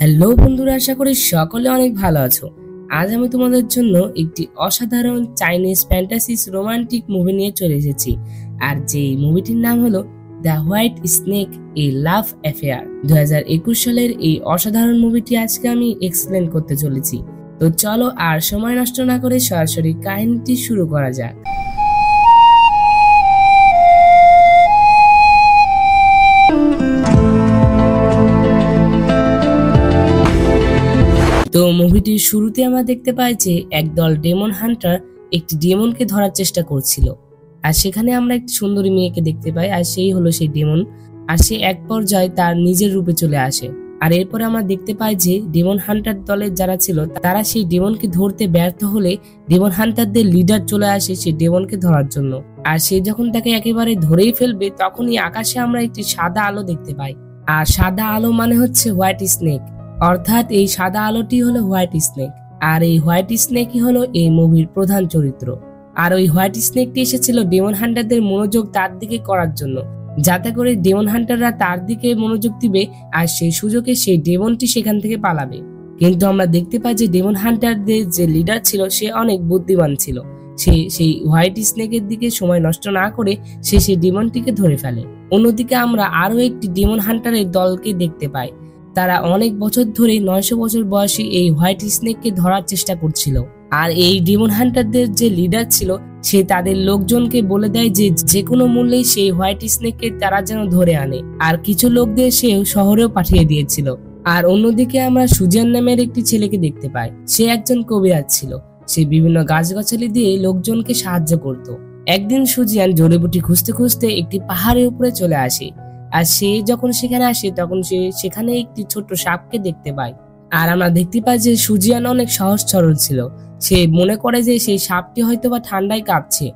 Hello বন্ধুরা, আশা করি সকলে অনেক ভালো আছো। আজ আমি তোমাদের জন্য একটি অসাধারণ চাইনিজ ফ্যান্টাসি রোমান্টিক মুভি নিয়ে চলে এসেছি। আর যে মুভিটির নাম হলো the white snake A love affair. 2021 সালের এই অসাধারণ মুভিটি আজকে আমি এক্সপ্লেন করতে চলেছি। তো চলো আর সময় নষ্ট না করে সরাসরি কাহিনীটি শুরু করা যাক। তো মুভিটির শুরুতে আমরা দেখতে পাই যে একদল ডেমন হান্টার একটি ডেমনকে ধরার চেষ্টা করছিল। আর সেখানে আমরা একটি সুন্দরী মেয়েকে দেখতে পাই, আর সেই হলো সেই ডেমন। আর সে এক পর্যায়ে তার নিজের রূপে চলে আসে। আর এরপরে আমরা দেখতে পাই যে ডেমন হান্টার দলের যারা ছিল তারা সেই ডেমনকে ধরতে ব্যর্থ হলে ডেমন হান্টারদের লিডার চলে আসে সেই ডেমনকে ধরার জন্য। আর সে যখন তাকে একেবারে ধরেই ফেলবে তখনই আকাশে আমরা একটি সাদা আলো দেখতে পাই। আর সাদা আলো মানে হচ্ছে হোয়াইট স্নেক, অর্থাৎ এই সাদা আলোটি হলো হোয়াইট স্নেক। আর এই হোয়াইট স্নেকই হলো এই মুভির প্রধান চরিত্র। আর ওই হোয়াইট স্নেকটি এসেছিল ডেমন হান্টারদের মনোযোগ তার দিকে করার জন্য, যাতে করে ডেমন হান্টাররা তার দিকে মনোযোগ দিবে আর সেই সুযোগে সেই ডেমনটি সেখান থেকে পালাবে। কিন্তু আমরা দেখতে পাই যে ডেমন হান্টারদের যে লিডার ছিল সে অনেক বুদ্ধিমান ছিল। সে সেই হোয়াইট স্নেকের দিকে সময় নষ্ট না করে সে সেই ডেমনটিকে ধরে ফেলে। অন্যদিকে আমরা আরো একটি ডেমন হান্টারের দলকে দেখতে পাই। তারা অনেক বছর ধরে 900 বছর বয়সী এই হোয়াইট স্নেককে ধরার চেষ্টা করছিল। আর এই ডেমন হান্টারদের যে লিডার ছিল সে তাদের লোকজনকে বলে দেয় যে যে কোনো মূল্যে সেই হোয়াইট স্নেককে তারা যেন ধরে আনে। আর কিছু লোকদের সে শহরেও পাঠিয়ে দিয়েছিল। আর অন্যদিকে আমরা সুজিয়ান নামের একটি ছেলেকে দেখতে পাই। সে একজন কবিরাজ ছিল। সে বিভিন্ন গাছগাছালি দিয়ে লোকজনকে সাহায্য করত। একদিন সুজিয়ান জড়িবুটি খুঁজতে খুঁজতে একটি পাহাড়ের উপরে চলে আসে। আর সে যখন সেখানে আসে তখন সে সেখানে একটি ছোট্ট সাপকে দেখতে পায়। আর আমরা দেখতে পাই যে সুজিয়ান অনেক সহজ সরল ছিল। সে মনে করে যে সেই সাপটি হয়তো বা ঠান্ডায় কাঁপছে,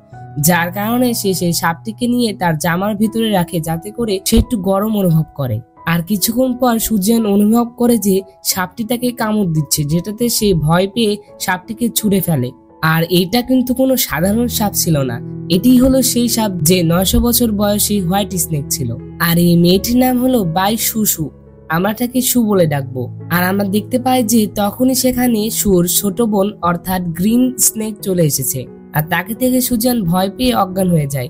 যার কারণে সে সেই সাপটিকে নিয়ে তার জামার ভিতরে রাখে যাতে করে সে একটু গরম অনুভব করে। আর কিছুক্ষণ পর সুজিয়ান অনুভব করে যে সাপটি তাকে কামড় দিচ্ছে, যেটাতে সে ভয় পেয়ে সাপটিকে ছুঁড়ে ফেলে। আর এইটা কিন্তু কোনো সাধারণ সাপ ছিল না, এটি হলো সেই সাপ যে 900 বছর বয়সী হোয়াইট স্নেক ছিল। আর এই মেয়েটির নাম হলো বাই সুসু, আমরা তাকে সু বলে ডাকবো। আর আমরা দেখতে পাই যে তখনই সেখানে সুর ছোট বোন অর্থাৎ গ্রিন স্নেক চলে এসেছে। আর তাকে থেকে সুজিয়ান ভয় পেয়ে অজ্ঞান হয়ে যায়।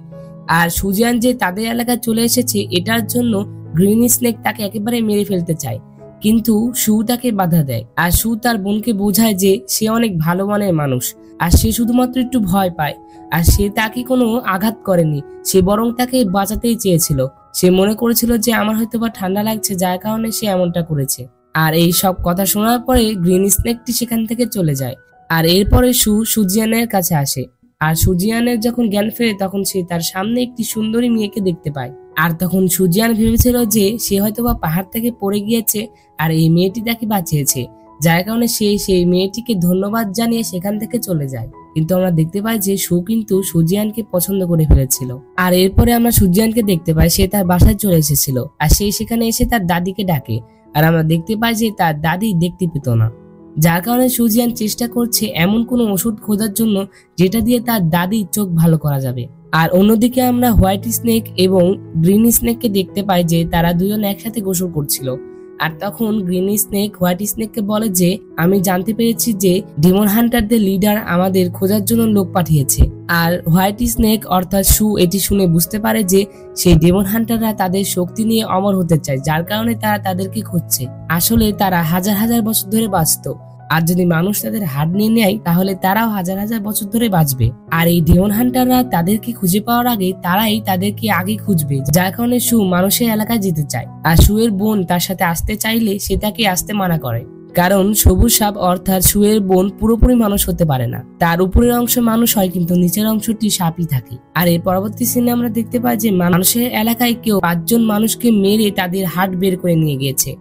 আর সুজিয়ান যে তাদের এলাকায় চলে এসেছে এটার জন্য গ্রিন স্নেক তাকে একেবারে মেরে ফেলতে চায়, কিন্তু সু তাকে বাধা দেয়। আর সু তার বোনকে বোঝায় যে সে অনেক ভালো মানের মানুষ আর সে শুধুমাত্র একটু ভয় পায়। আর সে তাকে কোনো আঘাত করেনি, সে বরং তাকে বাঁচাতেই চেয়েছিল। সে মনে করেছিল যে আমার হয়তো বা ঠান্ডা লাগছে, যার কারণে সে এমনটা করেছে। আর এই সব কথা শোনার পরে গ্রিন স্নেকটি সেখান থেকে চলে যায়। আর এরপরে সুজিয়ানের কাছে আসে। আর সুজিয়ানের যখন জ্ঞান ফেরে তখন সে তার সামনে একটি সুন্দরী মেয়েকে দেখতে পায়। আর তখন সুজিয়ান ভেবেছিল যে সে হয়তো বা পাহাড় থেকে পড়ে গিয়েছে আর এই মেয়েটি তাকে বাঁচিয়েছে, যার কারণে সে সেই মেয়েটিকে ধন্যবাদ জানিয়ে সেখান থেকে চলে যায়। কিন্তু আমরা দেখতে পাই যে সু কিন্তু সুজিয়ানকে পছন্দ করে ফেলেছিল। আর এরপরে আমরা সুজিয়ানকে দেখতে পাই সে তার বাসায় চলে এসেছিল। আর সে সেখানে এসে তার দাদিকে ডাকে। আর আমরা দেখতে পাই যে তার দাদি দেখতে পেত না, যার কারণে সুজিয়ান চেষ্টা করছে এমন কোনো ওষুধ খোঁজার জন্য যেটা দিয়ে তার দাদির চোখ ভালো করা যাবে। আর অন্যদিকে আমরা হোয়াইট স্নেক এবং গ্রিন স্নেককে দেখতে পাই যে তারা দুজন একসাথে গোসল করছিল। আর তখন গ্রিন স্নেক হোয়াইট স্নেককে বলে যে আমি জানতে পেরেছি যে ডেমন হান্টারদের লিডার আমাদের খোঁজার জন্য লোক পাঠিয়েছে। আর হোয়াইট স্নেক অর্থাৎ সু এটি শুনে বুঝতে পারে যে সেই ডেমন হান্টাররা তাদের শক্তি নিয়ে অমর হতে চায়, যার কারণে তারা তাদেরকে খুঁজছে। আসলে তারা হাজার হাজার বছর ধরে বাঁচত, আর যদি মানুষ তাদের হাত নিয়ে নেয় তাহলে তারাও হাজার হাজার বছর ধরে বাঁচবে। আর এই ডেমন হান্টাররা তাদেরকে খুঁজে পাওয়ার আগে তারাই তাদেরকে আগে খুঁজবে, যার কারণে সু মানুষের এলাকায় যেতে চায়। আর সুয়ের বোন তার সাথে আসতে চাইলে সে তাকে আসতে মানা করে, কারণ সবুজ সাপ অর্থাৎ সুয়ের বোন পুরোপুরি মানুষ হতে পারে না। তার উপরের অংশ মানুষ হয় কিন্তু নিচের অংশটি সাপই থাকে। আর এর পরবর্তী সিনে আমরা দেখতে পাই যে মানুষের এলাকায় কেউ 5 জন মানুষকে মেরে তাদের হার্ট বের করে নিয়ে গিয়েছে।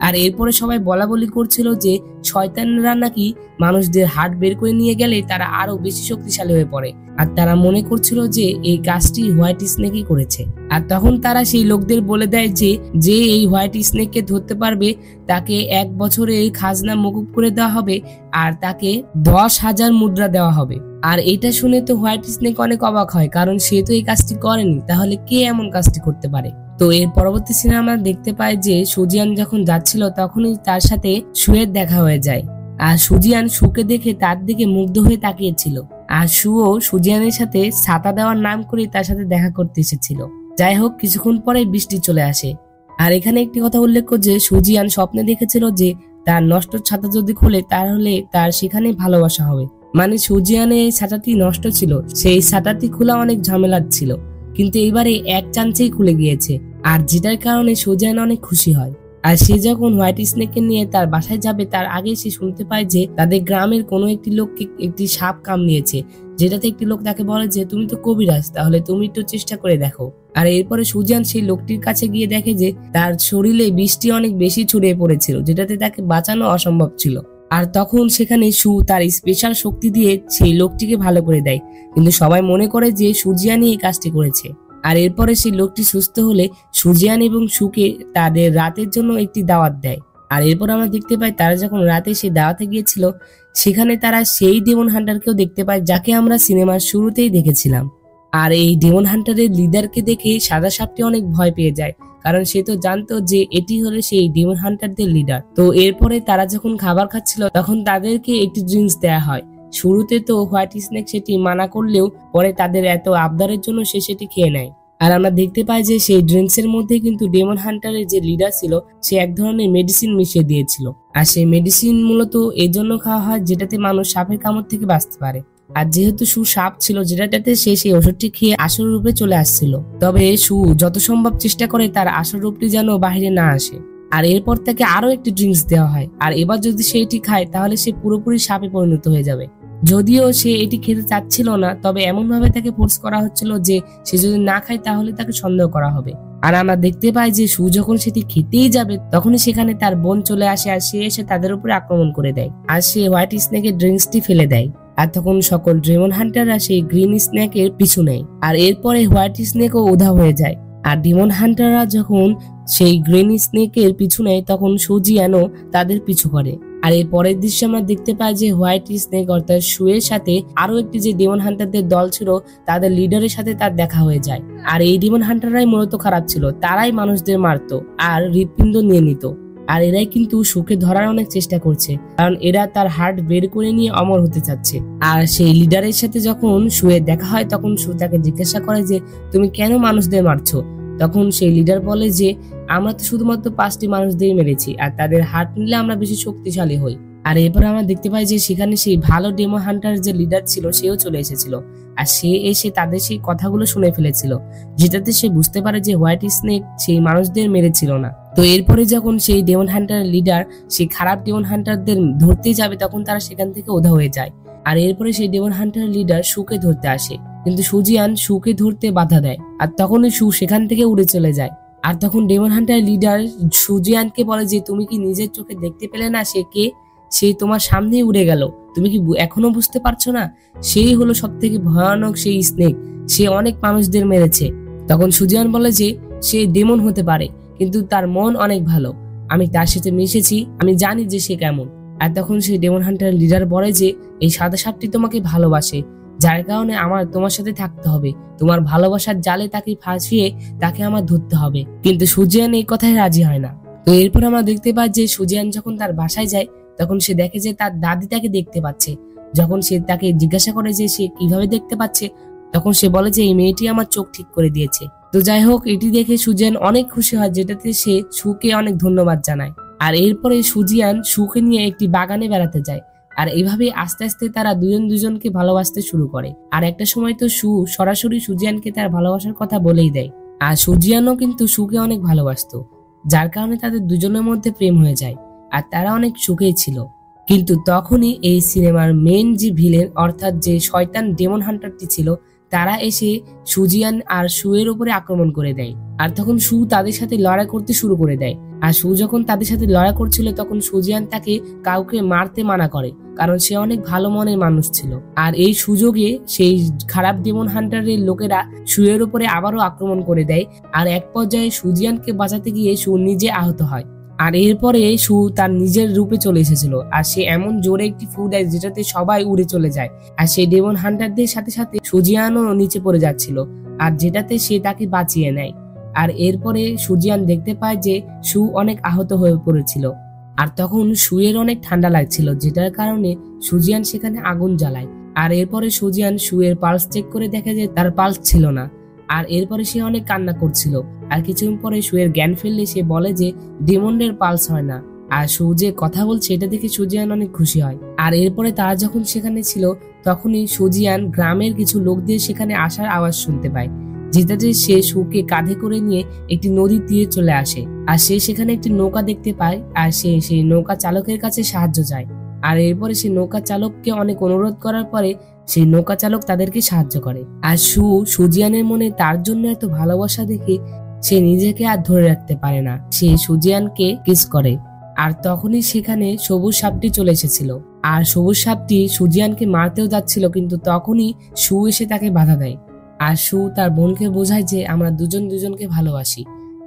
আর এরপরে সবাই বলা বলি করছিল যে শয়তানরা নাকি মানুষদের হার্ট বের করে নিয়ে গেলে তারা আরো বেশি শক্তিশালী হয়ে পড়ে। আর তারা মনে করছিল যে এই কাজটি হোয়াইট স্নেকই করেছে। আর তখন তারা সেই লোকদের বলে দেয় যে যে এই হোয়াইট স্নেককে ধরতে পারবে তাকে 1 বছরে এই খাজনা মকুব করে দেওয়া হবে আর তাকে 10,000 মুদ্রা দেওয়া হবে। আর এটা শুনে তো হোয়াইট স্নেক অনেক অবাক হয়, কারণ সে তো এই কাজটি করেনি, তাহলে কে এমন কাজটি করতে পারে। তো এর পরবর্তী সিনে আমরা দেখতে পাই যে সুজিয়ান যখন যাচ্ছিল তখনই তার সাথে সুয়ের দেখা হয়ে যায়। আর সুজিয়ান সুকে দেখে তার দিকে মুগ্ধ হয়ে তাকিয়েছিল। আর সুও সুজিয়ানের সাথে ছাতা দেওয়ার নাম করে তার সাথে দেখা করতে এসেছিল। যাই হোক, কিছুক্ষণ পরে বৃষ্টি চলে আসে। আর এখানে একটি কথা উল্লেখ্য যে সুজিয়ান স্বপ্নে দেখেছিল যে তার নষ্ট ছাতা যদি খুলে তাহলে তার সেখানে ভালোবাসা হবে। মানে সুজিয়ানের এই ছাতাটি নষ্ট ছিল, সেই ছাতাটি খোলা অনেক ঝামেলার ছিল, কিন্তু এবারে এক চান্সেই খুলে গিয়েছে। আর যেটার কারণে সুজিয়ান অনেক খুশি হয়। আর সে যখন হোয়াইট স্নেককে নিয়ে তার বাসায় যাবে তার আগে সে শুনতে পায় যে তাদের গ্রামের কোনো একটি লোককে একটি সাপ কামড়িয়েছে, যেটাতে একটি লোক তাকে বলে যে তুমি তো কবিরাজ, তাহলে তুমি একটু চেষ্টা করে দেখো। আর এরপরে সুজিয়ান সেই লোকটির কাছে গিয়ে দেখে যে তার শরীরে বৃষ্টি অনেক বেশি ছড়িয়ে পড়েছিল, যেটাতে তাকে বাঁচানো অসম্ভব ছিল। আর তখন সেখানে সু তার স্পেশাল শক্তি দিয়ে সেই লোকটিকে ভালো করে দেয়, কিন্তু সবাই মনে করে যে সুজিয়ানই এই কাজটি করেছে। আর এরপরে সেই লোকটি সুস্থ হলে সুজিয়ান এবং সুকে তাদের রাতের জন্য একটি দাওয়াত দেয়। আর এরপর আমরা দেখতে পাই তারা যখন রাতে সেই দাওয়াতে গিয়েছিল সেখানে তারা সেই ডেমন হান্টারকেও দেখতে পায় যাকে আমরা সিনেমার শুরুতেই দেখেছিলাম। আর এই ডেমন হান্টারের লিডারকে দেখে সাদা সাপটি অনেক ভয় পেয়ে যায়, কারণ সে তো জানতো যে এটি হলো সেই ডেমন হান্টারদের লিডার। তো এরপরে তারা যখন খাবার খাচ্ছিল তখন তাদেরকে একটি ড্রিঙ্কস দেয়া হয়। শুরুতে তো হোয়াইট স্নেক সেটি মানা করলেও পরে তাদের এত আবদারের জন্য সে সেটি খেয়ে নেয়। আর আমরা দেখতে পাই যে সেই ড্রিঙ্কস এর মধ্যে কিন্তু ডেমন হান্টারের যে লিডার ছিল সে এক ধরনের মেডিসিন মিশিয়ে দিয়েছিল। আর সেই মেডিসিন মূলত এই জন্য খাওয়া হয় যেটাতে মানুষ সাপের কামড় থেকে বাঁচতে পারে। আর যেহেতু সু সাপ ছিল যেটাতে সে সেই ওষুধটি খেয়ে আসল রূপে চলে আসছিল, তবে সু যত সম্ভব চেষ্টা করে তার আসল রূপটি যেন বাহিরে না আসে। আর এরপর তাকে আরো একটি ড্রিঙ্কস দেওয়া হয়, আর এবার যদি সে এটি খায় তাহলে সে পুরোপুরি সাপে পরিণত হয়ে যাবে। যদিও সে এটি খেতে চাচ্ছিল না, তবে এমন ভাবে তাকে ফোর্স করা হচ্ছিল যে সে যদি না খায় তাহলে তাকে সন্দেহ করা হবে। আর আমরা দেখতে পাই যে সু যখন সেটি খেতেই যাবে তখনই সেখানে তার বোন চলে আসে, আর সে এসে তাদের উপরে আক্রমণ করে দেয়। আর সে হোয়াইট স্নেকের ড্রিঙ্কসটি ফেলে দেয়। আর তখন সকল ডেমন হান্টাররা সেই গ্রিন স্নেকের পিছু নেয়। আর এরপরে হোয়াইট স্নেকও উধাও হয়ে যায়। আর ডেমন হান্টাররা যখন সেই গ্রিন স্নেকের পিছু নেয় তখন সুজিয়ানও তাদের পিছু করে। আর এই পরের দৃশ্যে আমরা দেখতে পাই যে হোয়াইট স্নেক অর্থাৎ সুয়ের সাথে আরো একটি যে ডেমন হান্টারদের দল ছিল তাদের লিডারের সাথে তার দেখা হয়ে যায়। আর এই ডেমন হান্টাররাই মূলত খারাপ ছিল, তারাই মানুষদের মারতো আর হৃৎপিণ্ড নিয়ে নিত। আর এরাই কিন্তু সুকে ধরার অনেক চেষ্টা করছে, কারণ এরা তার হার্ট বের করে নিয়ে অমর হতে চাচ্ছে। আর সেই লিডারের সাথে যখন সুয়ের দেখা হয় তখন সু তাকে জিজ্ঞাসা করে যে তুমি কেন মানুষদের মারছো। তখন সেই লিডার বলে যে আমরা তো শুধুমাত্র 5টি মানুষদের মেরেছি, আর তাদের হার্ট নিলে আমরা বেশি শক্তিশালী হই। আর এরপর আমরা দেখতে পাই যে সেখানে সেই ভালো ডেমো হান্টার যে লিডার ছিল সেও চলে এসেছিল, আর সে এসে তাদের সেই কথাগুলো শুনে ফেলেছিল, যেটাতে সে বুঝতে পারে যে হোয়াইট স্নেক সেই মানুষদের মেরেছিল না। তো এরপরে যখন সেই ডেমন হান্টার লিডার সেই খারাপ ডেমন হান্টারদের ধরতে যাবে তখন তারা সেখান থেকে উধাও হয়ে যায়। আর এরপরে সেই ডেমন হান্টার লিডার সুকে ধরতে আসে, কিন্তু সুজিয়ান সুকে ধরতে বাধা দেয়, আর তখনই সু সেখান থেকে উড়ে চলে যায়। আর তখন ডেমন হান্টার লিডার সুজিয়ানকে বলে যে তুমি কি নিজের চোখে দেখতে পেলে না সে কে? সে তোমার সামনেই উড়ে গেল, তুমি কি এখনো বুঝতে পারছো না? সেই হলো সব থেকে ভয়ানক সেই স্নেক, সে অনেক মানুষদের মেরেছে। তখন সুজিয়ান বলে যে সে ডেমন হতে পারে কিন্তু তার মন অনেক ভালো, আমি তার সাথে মিশেছি, আমি জানি যে সে কেমন। আর তখন সেই ডেমন হান্টার লিডার বলে যে এই সাদা সাপটি তোমাকে ভালোবাসে, যার কারণে আমার তোমার সাথে থাকতে হবে, তোমার ভালোবাসার জালে তাকে ফাঁসিয়ে তাকে আমার ধরতে হবে। কিন্তু সুজিয়ান এই কথায় রাজি হয় না। তো এরপর আমরা দেখতে পাই যে সুজিয়ান যখন তার বাসায় যায় তখন সে দেখে যে তার দাদি তাকে দেখতে পাচ্ছে। যখন সে তাকে জিজ্ঞাসা করে যে সে কিভাবে দেখতে পাচ্ছে তখন সে বলে যে এই মেয়েটি আমার চোখ ঠিক করে দিয়েছে। তো যাই হোক, এটি দেখে সুজিয়ান অনেক খুশি হয়, যেটাতে সে সুকে অনেক ধন্যবাদ জানায়। আর এরপরে সুজিয়ান সুকে নিয়ে একটি বাগানে বেড়াতে যায়, আর এইভাবে আস্তে আস্তে তারা দুজনকে ভালোবাসতে শুরু করে। আর একটা সময় তো সু সরাসরি সুজিয়ানকে তার ভালোবাসার কথা বলেই দেয়, আর সুজিয়ানও কিন্তু সুকে অনেক ভালোবাসতো, যার কারণে তাদের দুজনের মধ্যে প্রেম হয়ে যায়, আর তারা অনেক সুখেই ছিল। কিন্তু তখনই এই সিনেমার মেন যে ভিলেন অর্থাৎ যে শয়তান ডেমন হান্টারটি ছিল তারা এসে সুজিয়ান আর সুয়ের উপরে আক্রমণ করে দেয়। আর তখন সু তাদের সাথে লড়াই করতে শুরু করে দেয়। আর সু যখন তাদের সাথে লড়াই করছিল তখন সুজিয়ান তাকে কাউকে মারতে মানা করে, কারণ সে অনেক ভালো মনের মানুষ ছিল। আর এই সুযোগে সেই খারাপ ডেমন হান্টারের লোকেরা সুয়ের উপরে আবারও আক্রমণ করে দেয়। আর এক পর্যায়ে সুজিয়ানকে বাঁচাতে গিয়ে সু নিজে আহত হয়। আর এরপরে সু তার নিজের রূপে চলে এসেছিল, আর সে এমন জোরে একটি ফু দেয় যেটাতে সবাই উড়ে চলে যায়। আর সেই ডেমন হান্টারদের সাথে সাথে সুজিয়ানও নিচে পড়ে যাচ্ছিল, আর যেটাতে সে তাকে বাঁচিয়ে নেয়। আর এরপরে সুজিয়ান দেখতে পায় যে সু অনেক আহত হয়ে পড়েছিল। আর তখন সুয়ের অনেক ঠান্ডা লাগছিল, যেটার কারণে সুজিয়ান সেখানে আগুন জ্বালায়। আর এরপরে সুজিয়ান সুয়ের পালস চেক করে দেখে যে তার পালস ছিল না। আর এরপরে সে অনেক কান্না করছিল। আর কিছুক্ষণ পরে সুয়ের জ্ঞান ফিরলে সে বলে যে ডেমনের পালস হয় না। আর সু যে কথা বলছে এটা দেখে সুজিয়ান অনেক খুশি হয়। আর এরপরে তারা যখন সেখানে ছিল তখনই সুজিয়ান গ্রামের কিছু লোক দিয়ে সেখানে আসার আওয়াজ শুনতে পায়, যেটাতে সে সুকে কাঁধে করে নিয়ে একটি নদীর তীরে চলে আসে। আর সে সেখানে একটি নৌকা দেখতে পায় আর সে সেই নৌকা চালকের কাছে সাহায্য চায়। আর এরপরে সে নৌকা চালককে অনেক অনুরোধ করার পরে সেই নৌকা চালক তাদেরকে সাহায্য করে। আর সুজিয়ানের মনে তার জন্য এত ভালোবাসা দেখে সে নিজেকে আর ধরে রাখতে পারে না, সে সুজিয়ানকে কিস করে। আর তখনই সেখানে সবুজ সাপটি চলে এসেছিল। আর সবুজ সাপটি সুজিয়ানকে মারতেও যাচ্ছিল, কিন্তু তখনই সু এসে তাকে বাধা দেয়। আর সু তার বোনকে বোঝায় যে আমরা দুজন দুজনকে ভালোবাসি।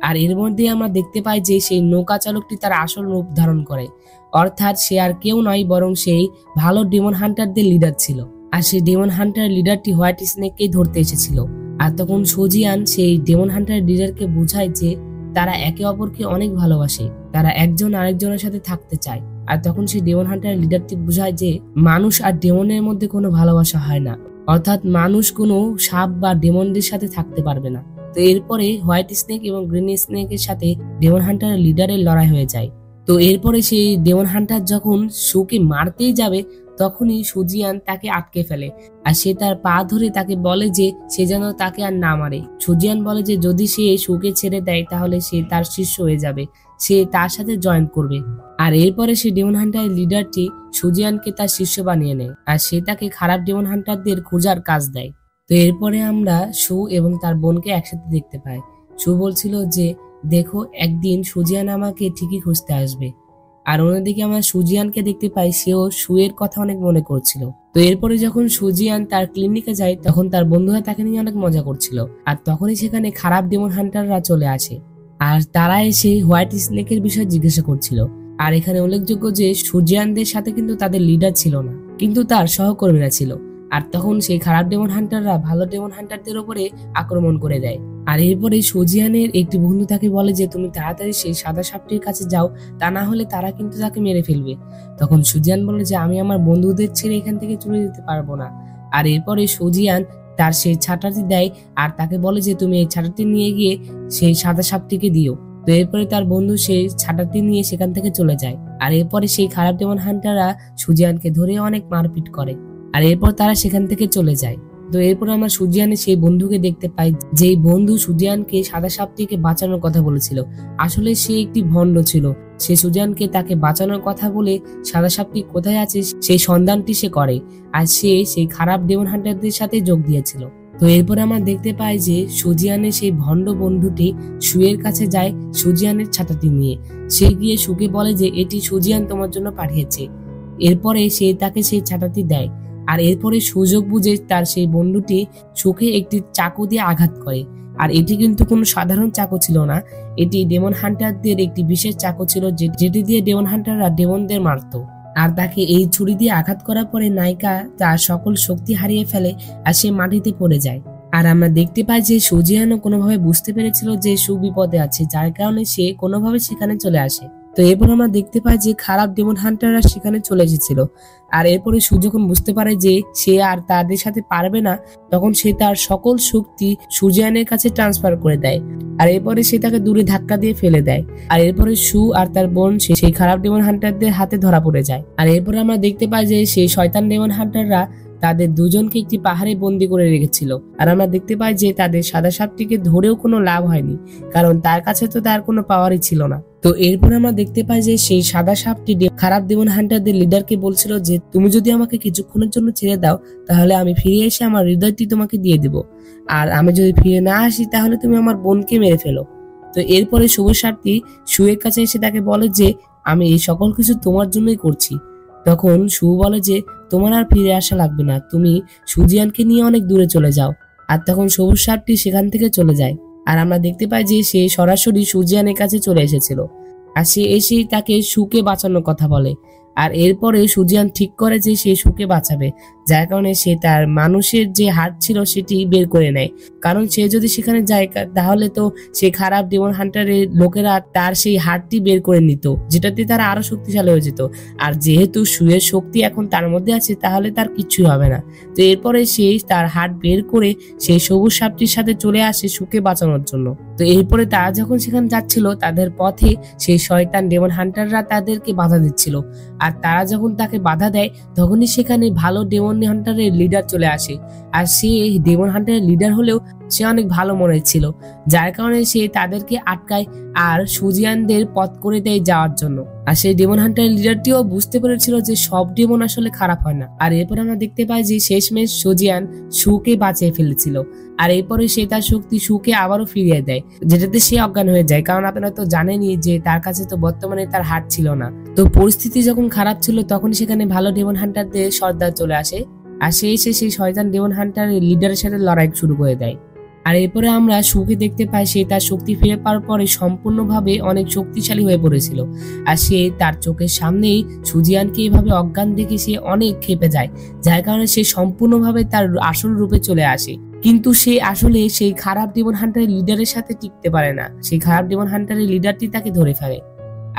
আর এর মধ্যে আমরা দেখতে পাই যে সেই নৌকা চালকটি তার আসল রূপ ধারণ করে, অর্থাৎ সে আর কেউ নয় বরং সেই ভালো ডেমন হান্টারদের লিডার ছিল। আর সেই ডেমন হান্টার লিডারটি হোয়াইট স্নেককেই ধরতে এসেছিল। আর তখন সুজিয়ান সেই ডেমন হান্টার লিডারকে বোঝায় যে তারা একে অপরকে অনেক ভালোবাসে, তারা একজন আরেকজনের সাথে থাকতে চায়। আর তখন সেই ডেমন হান্টার লিডারটি বোঝায় যে মানুষ আর ডেমনের মধ্যে কোনো ভালোবাসা হয় না, অর্থাৎ মানুষ কোনো সাপ বা ডেমনদের সাথে থাকতে পারবে না। তো এরপরে হোয়াইট স্নেক এবং গ্রিন স্নেকের সাথে ডেমন হান্টার লিডারের লড়াই হয়ে যায়। তো এরপরে সেই ডেমন হান্টার যখন সুকে মারতেই যাবে তখনই সুজিয়ান তাকে আটকে ফেলে। আর সে তার পা ধরে তাকে বলে যে সে যেন তাকে আর না মারে। সুজিয়ান বলে যে যদি সে সুকে ছেড়ে দেয় তাহলে সে তার শিষ্য হয়ে যাবে, সে তার সাথে জয়েন করবে। আর এরপরে সে ডেমন হান্টার লিডারটি সুজিয়ানকে তার শিষ্য বানিয়ে নেয় আর সে তাকে খারাপ ডেমন হান্টারদের খোঁজার কাজ দেয়। তো এরপরে আমরা সু এবং তার বোনকে একসাথে দেখতে পাই। সু বলছিল যে দেখো একদিন সুজিয়ান আমাকে ঠিকই খুঁজতে আসবে। আর অন্যদিকে আমরা সুজিয়ানকে দেখতে পাই, সেও সুয়ের কথা অনেক মনে করছিল। তো এরপরে যখন সুজিয়ান তার ক্লিনিকে যায় তখন তার বন্ধুরা তাকে নিয়ে অনেক মজা করছিল। আর তখনই সেখানে খারাপ ডেমন হান্টাররা চলে আসে আর তারা এসে হোয়াইট স্নেকের বিষয়ে জিজ্ঞাসা করছিল। আর এখানে উল্লেখযোগ্য যে সুজিয়ানদের সাথে কিন্তু তাদের লিডার ছিল না, কিন্তু তার সহকর্মীরা ছিল। আর তখন সেই খারাপ ডেমন হান্টাররা ভালো ডেমন হান্টারদের উপরে আক্রমণ করে দেয়। আর এরপরে সুজিয়ানের একটি বন্ধু তাকে বলে যে তুমি তাড়াতাড়ি সেই সাদা সাপটির কাছে যাও, তা না হলে তারা কিন্তু তাকে মেরে ফেলবে। তখন সুজিয়ান বলে যে আমি আমার বন্ধুদের ছেড়ে এখান থেকে চলে যেতে পারবো না। আর এরপরে সুজিয়ান তার সেই ছাতাটি দেয় আর তাকে বলে যে তুমি এই ছাতাটি নিয়ে গিয়ে সেই সাদা সাপটিকে দিও। তো এরপরে তার বন্ধু সেই ছাতাটি নিয়ে সেখান থেকে চলে যায়। আর এরপরে সেই খারাপ ডেমন হান্টাররা সুজিয়ানকে ধরে অনেক মারপিট করে আর এরপর তারা সেখান থেকে চলে যায়। তো এরপর আমরা সুজিয়ানের সেই বন্ধুকে দেখতে পাই, যেই বন্ধু সুজিয়ানকে সাদা সাপটিকে বাঁচানোর কথা বলেছিল। আসলে সে একটি ভণ্ড ছিল। সে সুজিয়ানকে তাকে বাঁচানোর কথা বলে সাদা সাপটি কোথায় আছে সেই সন্ধানটি সে করে আর সে সেই খারাপ ডেমন হান্টারদের সাথে যোগ দিয়েছিল। তো এরপর আমরা দেখতে পাই যে সুজিয়ানের সেই ভণ্ড বন্ধুটি সুয়ের কাছে যায় সুজিয়ানের ছাতাটি নিয়ে। সে গিয়ে সুকে বলে যে এটি সুজিয়ান তোমার জন্য পাঠিয়েছে। এরপরে সে তাকে সেই ছাতাটি দেয়। আর এরপরে সুযোগ বুঝে তার সেই বন্ধুটি সুকে একটি চাকু দিয়ে আঘাত করে। আর এটি কিন্তু কোনো সাধারণ চাকু ছিল না, এটি ডেমন হান্টারদের একটি বিশেষ চাকু ছিল যেটি দিয়ে ডেমন হান্টাররা ডেমনদের মারতো। আর তাকে এই ছুরি দিয়ে আঘাত করার পরে নায়িকা তার সকল শক্তি হারিয়ে ফেলে আর সে মাটিতে পড়ে যায়। আর আমরা দেখতে পাই যে সুজিয়ানও কোনোভাবে বুঝতে পেরেছিল যে সু বিপদে আছে, যার কারণে সে কোনোভাবে সেখানে চলে আসে। তো এরপর আমরা দেখতে পাই যে খারাপ ডেমন হান্টাররা সেখানে চলে এসেছিল। আর এরপরে সু যখন বুঝতে পারে যে সে আর তাদের সাথে পারবে না, তখন সে তার সকল শক্তি সুজিয়ানের কাছে ট্রান্সফার করে দেয়। আর এরপরে সে তাকে দূরে ধাক্কা দিয়ে ফেলে দেয়। আর এরপরে সু আর তার বোন সেই খারাপ ডেমন হান্টারদের হাতে ধরা পড়ে যায়। আর এরপরে আমরা দেখতে পাই যে সেই শয়তান ডেমন হান্টাররা তাদের দুজনকে একটি পাহাড়ে বন্দি করে রেখেছিল। আর আমরা দেখতে পাই যে তাদের সাদা সাপটিকে ধরেও কোনো লাভ হয়নি, কারণ তার কাছে তো তার কোনো পাওয়ারই ছিল না। তো এরপর আমরা দেখতে পাই যে সেই সাদা সাপটি খারাপ ডেমন হান্টারদের লিডারকে বলছিল যে তুমি যদি আমাকে কিছুক্ষণের জন্য ছেড়ে দাও তাহলে আমি ফিরে এসে আমার হৃদয়টি তোমাকে দিয়ে দেব, আর আমি যদি ফিরে না আসি তাহলে তুমি আমার বোনকে মেরে ফেলো। তো এরপরে সবুজ সাপটি সুয়ের কাছে এসে তাকে বলে যে আমি এই সকল কিছু তোমার জন্যই করছি। তখন সু বলে যে তোমার আর ফিরে আসা লাগবে না, তুমি সুজিয়ানকে নিয়ে অনেক দূরে চলে যাও। আর তখন সবুজ সাপটি সেখান থেকে চলে যায়। আর আমরা দেখতে পাই যে সে সরাসরি সুজিয়ানের কাছে চলে এসেছিল। আর সে এসেই তাকে সুকে বাঁচানোর কথা বলে। আর এরপরে সুজিয়ান ঠিক করে যে সে সুকে বাঁচাবে, যার কারণে সে তার মানুষের যে হার্ট ছিল সেটি বের করে নেয়। কারণ সে যদি সেখানে যায় তাহলে তো সেই খারাপ ডেমন হান্টারের লোকেরা তার সেই হার্টটি বের করে নিত, যেটাতে তারা আরো শক্তিশালী হয়ে যেত। আর যেহেতু সুয়ের শক্তি এখন তার মধ্যে আছে, তাহলে তার কিছুই হবে না। তো এরপরে সে তার হার্ট বের করে সেই সবুজ সাপটির সাথে চলে আসে সুকে বাঁচানোর জন্য। তো এরপরে তারা যখন সেখানে যাচ্ছিল, তাদের পথে সেই শয়তান ডেমন হান্টাররা তাদেরকে বাধা দিচ্ছিল। আর তারা যখন তাকে বাধা দেয়, তখনই সেখানে ভালো ডেমন হান্টারের লিডার চলে আসে। আর সে ডেমন হান্টারের লিডার হলেও সে অনেক ভালো মনে ছিল, যার কারণে সে তাদেরকে আটকায় আর সুজিয়ানদের পথ করে দেয় যাওয়ার জন্য। আর সেই ডেমন হান্টারের লিডারটিও বুঝতে পেরেছিল যে সব ডেমন আসলে খারাপ হয় না। আর এরপর আমরা দেখতে পাই যে শেষমেশ সুজিয়ান সুকে বাঁচিয়ে ফেলেছিল। আর এরপরে সে তার শক্তি সুকে আবারও ফিরিয়ে দেয়, যেটাতে সে অজ্ঞান হয়ে যায়। কারণ আপনারা তো জানেনই যে তার কাছে তো বর্তমানে তার হার্ট ছিল না। তো পরিস্থিতি যখন খারাপ ছিল, তখন সেখানে ভালো ডেমন হান্টারদের সর্দার চলে আসে। আর সে এসে সেই শয়তান ডেমন হান্টারের লিডারের সাথে লড়াই শুরু করে দেয়। আর এরপরে আমরা সুকে দেখতে পাই সে তার শক্তি ফিরে পাওয়ার পরে সম্পূর্ণভাবে অনেক শক্তিশালী হয়ে পড়েছিল। আর সে তার চোখের সামনেই সুজিয়ানকে এভাবে অজ্ঞান দেখে সে অনেক ক্ষেপে যায়, যার কারণে সে সম্পূর্ণভাবে তার আসল রূপে চলে আসে। কিন্তু সে আসলে সেই খারাপ ডেমন হান্টারের লিডারের সাথে টিকতে পারে না, সেই খারাপ ডেমন হান্টারের লিডারটি তাকে ধরে ফেলে।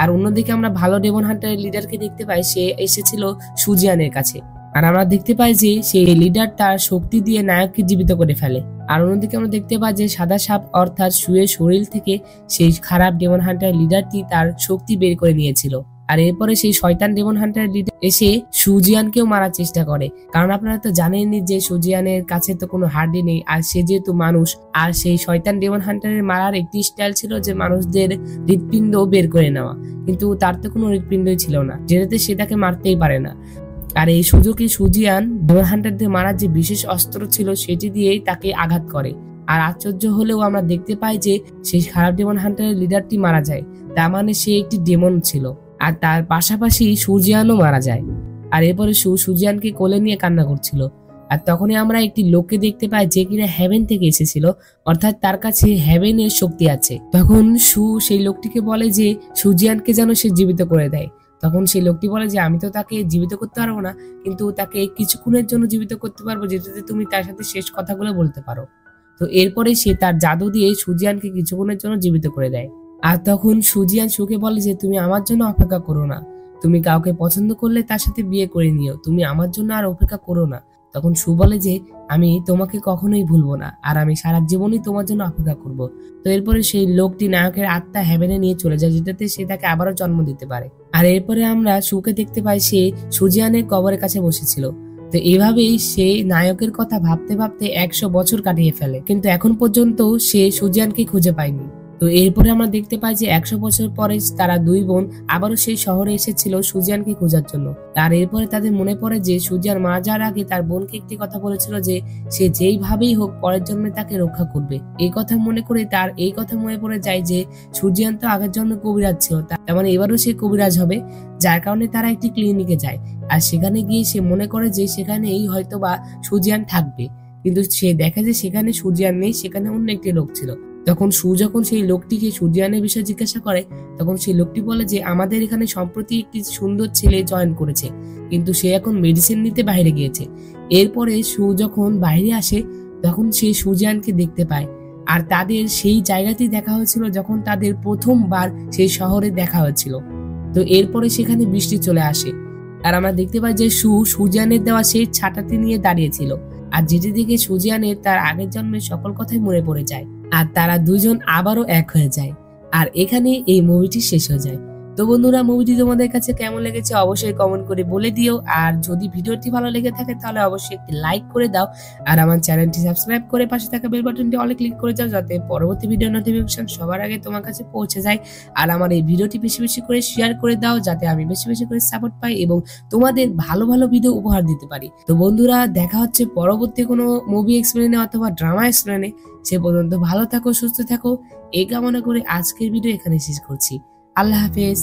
আর অন্যদিকে আমরা ভালো ডেমন হান্টারের লিডারকে দেখতে পাই সে এসেছিল সুজিয়ানের কাছে। আর আমরা দেখতে পাই যে সেই লিডার তার শক্তি দিয়ে নায়ককে জীবিত করে ফেলে। আর অন্যদিকে আমরা দেখতে পাই যে সাদা সাপ অর্থাৎ সুয়ের শরীর থেকে সেই খারাপ ডেমন হান্টার লিডারটি তার শক্তি বের করে নিয়েছিল। আর এরপরে সেই শয়তান ডেমন হান্টার লিডার এসে সুজিয়ানকেও মারার চেষ্টা করে। কারণ আপনারা তো জানেনই যে সুজিয়ানের কাছে তো কোনো হার্ডি নেই, আর সে যেহেতু মানুষ। আর সেই শয়তান ডেমন হান্টারের মারার একটি স্টাইল ছিল যে মানুষদের হৃৎপিণ্ড বের করে নেওয়া, কিন্তু তার তো কোনো হৃৎপিণ্ডই ছিল না, যেটাতে সে তাকে মারতেই পারে না। আর এই সুযোগে সুজিয়ান ডেমন হান্টারদের মারার যে বিশেষ অস্ত্র ছিল সেটি দিয়েই তাকে আঘাত করে। আর আশ্চর্য হলেও আমরা দেখতে পাই যে সেই খারাপ ডেমন হান্টারের লিডারটি মারা যায়, তার মানে সে একটি ডেমন ছিল। আর তার পাশাপাশি সুজিয়ানও মারা যায়। আর এরপরে সুজিয়ানকে কোলে নিয়ে কান্না করছিল। আর তখনই আমরা একটি লোককে দেখতে পাই যে কিনা হেভেন থেকে এসেছিল, অর্থাৎ তার কাছে হেভেনের শক্তি আছে। তখন সেই লোকটিকে বলে যে সুজিয়ানকে যেন সে জীবিত করে দেয়। তখন সেই লোকটি বলে যে আমি তো তাকে জীবিত করতে পারবো না, কিন্তু তাকে কিছুক্ষণের জন্য জীবিত করতে পারবো, যেটাতে তুমি তার সাথে শেষ কথাগুলো বলতে পারো। তো এরপরে সে তার জাদু দিয়ে সুজিয়ানকে কিছুক্ষণের জন্য জীবিত করে দেয়। আর তখন সুজিয়ান সুকে বলে যে তুমি আমার জন্য অপেক্ষা করো না, তুমি কাউকে পছন্দ করলে তার সাথে বিয়ে করে নিও, তুমি আমার জন্য আর অপেক্ষা করো না। তখন সু বলে যে আমি তোমাকে কখনোই ভুলবো না, আর আমি সারা জীবনই তোমার জন্য অপেক্ষা করব। তো এরপরে সেই লোকটি নায়কের আত্মা হেভেনে নিয়ে চলে যায়, যেটাতে সে তাকে আবারও জন্ম দিতে পারে। আর এরপরে আমরা সুকে দেখতে পাই সে সুজিয়ানের কবরের কাছে বসেছিল। তো এভাবেই সে নায়কের কথা ভাবতে ভাবতে 100 বছর কাটিয়ে ফেলে, কিন্তু এখন পর্যন্ত সে সুজিয়ানকে খুঁজে পায়নি। তো এরপরে আমরা দেখতে পাই যে 100 বছর পরে তারা দুই বোন আবারও সেই শহরে এসেছিল সুজিয়ানকে খোঁজার জন্য। আর এরপরে তাদের মনে পড়ে যে সুজিয়ান মারা যাওয়ার আগে তার বোনকে একটি কথা বলেছিল যে সে যেইভাবেই হোক পরের জন্মে তাকে রক্ষা করবে। এই কথা মনে করে তার এই কথা মনে পড়ে যায় যে সুজিয়ান তো আগের জন্মে কবিরাজ ছিল, তার মানে এবারও সে কবিরাজ হবে। যার কারণে তারা একটি ক্লিনিকে যায়, আর সেখানে গিয়ে সে মনে করে যে সেখানেই হয়তো বা সুজিয়ান থাকবে, কিন্তু সে দেখে যে সেখানে সুজিয়ান নেই, সেখানে অন্য একটি লোক ছিল। তখন যখন সেই লোকটিকে সুজিয়ানের বিষয়ে জিজ্ঞাসা করে, তখন সেই লোকটি বলে যে আমাদের এখানে সম্প্রতি একটি সুন্দর ছেলে জয়েন করেছে, কিন্তু সে এখন মেডিসিন নিতে বাইরে গিয়েছে। এরপরে যখন বাইরে আসে, তখন সে সুজিয়ানকে দেখতে পায়। আর তাদের সেই জায়গাতেই দেখা হয়েছিল যখন তাদের প্রথমবার সেই শহরে দেখা হয়েছিল। তো এরপরে সেখানে বৃষ্টি চলে আসে, আর আমরা দেখতে পাই যে সুজিয়ানের দেওয়া সেই ছাতাটি নিয়ে দাঁড়িয়েছিল, আর যেটি দেখে সুজিয়ানের তার আগের জন্মের সকল কথাই মনে পড়ে যায়, আর তারা দুজন আবারও এক হয়ে যায়। আর এখানে এই মুভিটি শেষ হয়ে যায়। তো বন্ধুরা, মুভিটি তোমাদের কাছে কেমন লেগেছে অবশ্যই কমেন্ট করে বলে দিও। আর যদি ভিডিওটি ভালো লেগে থাকে তাহলে অবশ্যই একটি লাইক করে দাও, আর আমার চ্যানেলটি সাবস্ক্রাইব করে পাশে থাকা বেল বাটনটি অলে ক্লিক করে যাও, যাতে পরবর্তী ভিডিও নোটিফিকেশন সবার আগে তোমার কাছে পৌঁছে যায়। আর আমার এই ভিডিওটি বেশি বেশি করে শেয়ার করে দাও, যাতে আমি বেশি বেশি করে সাপোর্ট পাই এবং তোমাদের ভালো ভালো ভিডিও উপহার দিতে পারি। তো বন্ধুরা, দেখা হচ্ছে পরবর্তী কোনো মুভি এক্সপ্লেনে অথবা ড্রামা এক্সপ্লেনে। সে পর্যন্ত ভালো থাকো, সুস্থ থাকো, এই কামনা করে আজকের ভিডিও এখানে শেষ করছি। আল্লাহ হাফেজ।